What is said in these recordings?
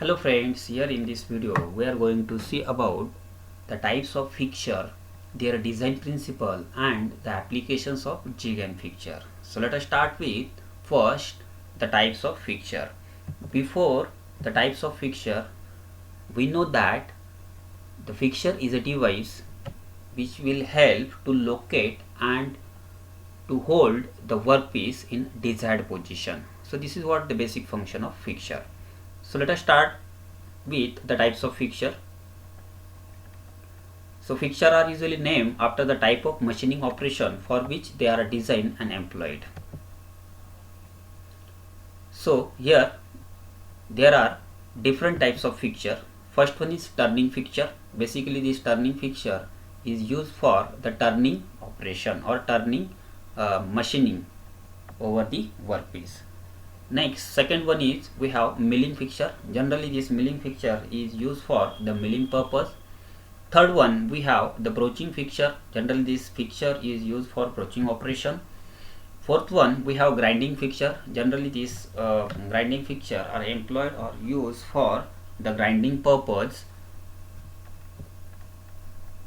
Hello friends, here in this video we are going to see about the types of fixture, their design principle and the applications of jig and fixture. So let us start with first the types of fixture. Before the types of fixture, we know that the fixture is a device which will help to locate and to hold the workpiece in desired position. So this is what the basic function of fixture. So let us start with the types of fixture. So fixture are usually named after the type of machining operation for which they are designed and employed. So here there are different types of fixture. First one is turning fixture. Basically this turning fixture is used for the turning operation or turning machining over the workpiece. Next, second one is we have milling fixture. Generally this milling fixture is used for the milling purpose. Third one we have the broaching fixture. Generally this fixture is used for broaching operation. Fourth one we have grinding fixture. Generally this grinding fixture are employed or used for the grinding purpose.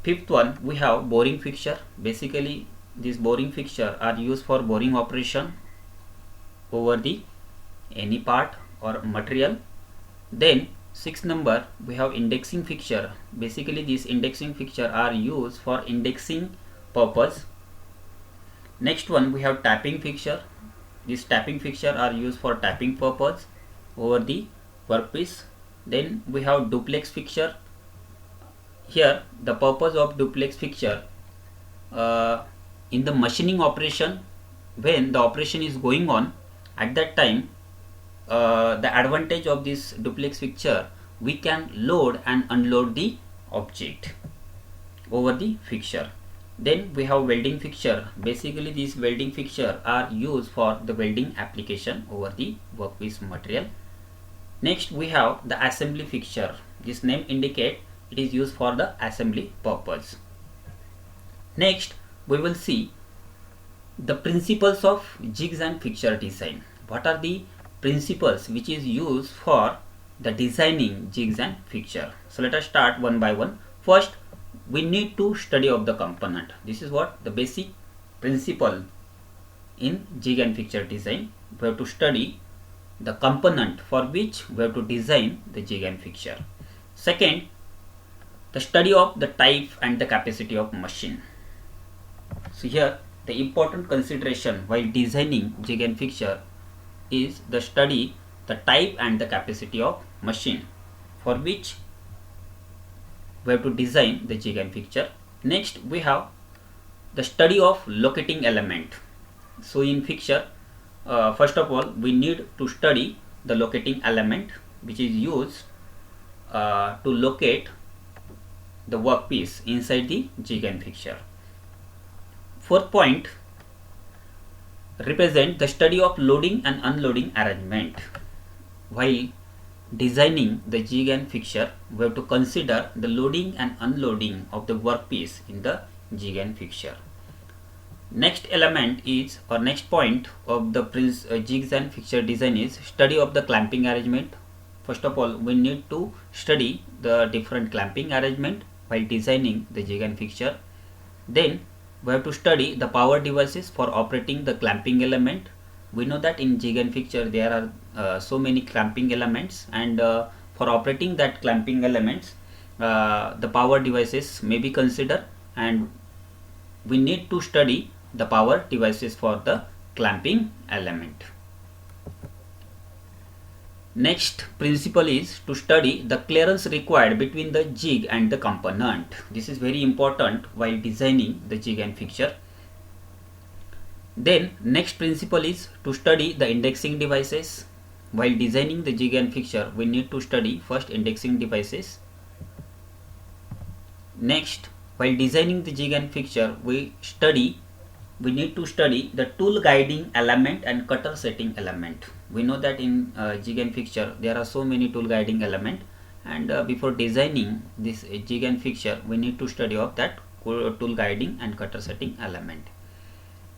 Fifth one we have boring fixture. Basically this boring fixture are used for boring operation over the any part or material. Then sixth number we have indexing fixture. Basically this indexing fixture are used for indexing purpose. Next one we have tapping fixture. This tapping fixture are used for tapping purpose over the workpiece. Then we have duplex fixture. Here the purpose of duplex fixture in the machining operation, when the operation is going on, at that time the advantage of this duplex fixture, we can load and unload the object over the fixture. Then we have welding fixture. Basically these welding fixture are used for the welding application over the workpiece material. Next we have the assembly fixture. This name indicate it is used for the assembly purpose. Next we will see the principles of jigs and fixture design. What are the principles which is used for the designing jigs and fixture? So let us start one by one. First we need to study of the component. This is what the basic principle in jig and fixture design. We have to study the component for which we have to design the jig and fixture. Second, the study of the type and the capacity of machine. So here the important consideration while designing jig and fixture is the study the type and the capacity of machine for which we have to design the jig and fixture. Next we have the study of locating element. So in fixture, first of all we need to study the locating element which is used to locate the workpiece inside the jig and fixture. Fourth point represent the study of loading and unloading arrangement. While designing the jig and fixture, we have to consider the loading and unloading of the workpiece in the jig and fixture. Next element is, or next point of the jigs and fixture design is study of the clamping arrangement. First of all we need to study the different clamping arrangement while designing the jig and fixture. Then we have to study the power devices for operating the clamping element. We know that in jig and fixture there are so many clamping elements, and for operating that clamping elements the power devices may be considered, and we need to study the power devices for the clamping element. Next principle is to study the clearance required between the jig and the component. This is very important while designing the jig and fixture. Then next principle is to study the indexing devices. While designing the jig and fixture we need to study first indexing devices. Next, while designing the jig and fixture we need to study the tool guiding element and cutter setting element. We know that in jig and fixture there are so many tool guiding element, and before designing this jig and fixture we need to study of that tool guiding and cutter setting element.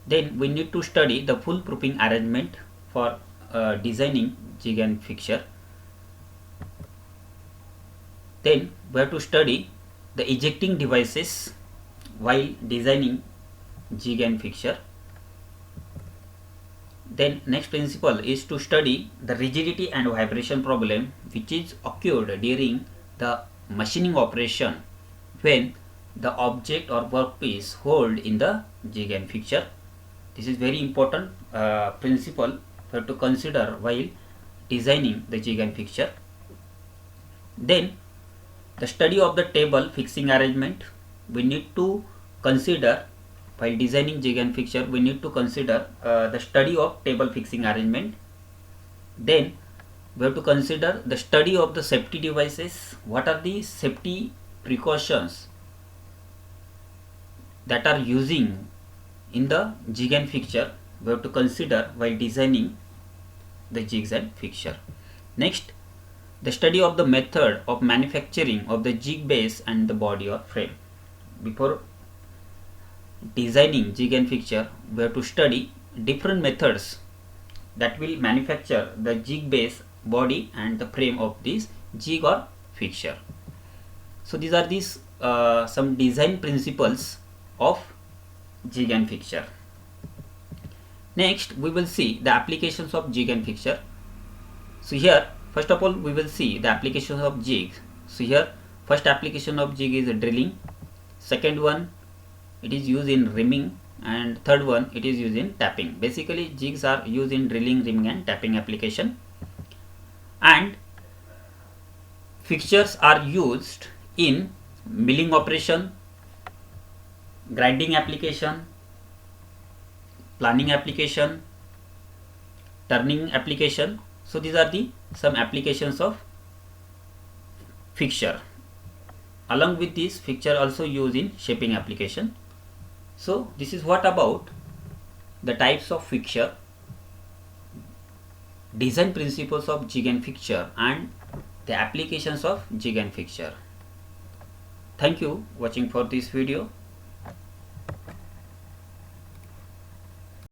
Then we need to study the full proofing arrangement for designing jig and fixture. Then we have to study the ejecting devices while designing jig and fixture. Then next principle is to study the rigidity and vibration problem which is occurred during the machining operation when the object or workpiece hold in the jig and fixture. This is very important principle for to consider while designing the jig and fixture. Then the study of the table fixing arrangement. We need to consider while designing jig and fixture, we need to consider the study of table fixing arrangement. Then we have to consider the study of the safety devices. What are the safety precautions that are using in the jig and fixture? We have to consider while designing the jigs and fixture. Next, the study of the method of manufacturing of the jig base and the body or frame. Before designing jig and fixture, we have to study different methods that will manufacture the jig base, body and the frame of this jig or fixture. So these are these some design principles of jig and fixture. Next we will see the applications of jig and fixture. So here first of all we will see the applications of jig. So here first application of jig is drilling, second one it is used in rimming, and third one it is used in tapping. Basically jigs are used in drilling, rimming and tapping application, and fixtures are used in milling operation, grinding application, planing application, turning application. So these are the some applications of fixture. Along with this, fixture also used in shaping application. So this is what about the types of fixture, design principles of jig and fixture and the applications of jig and fixture. Thank you watching for this video.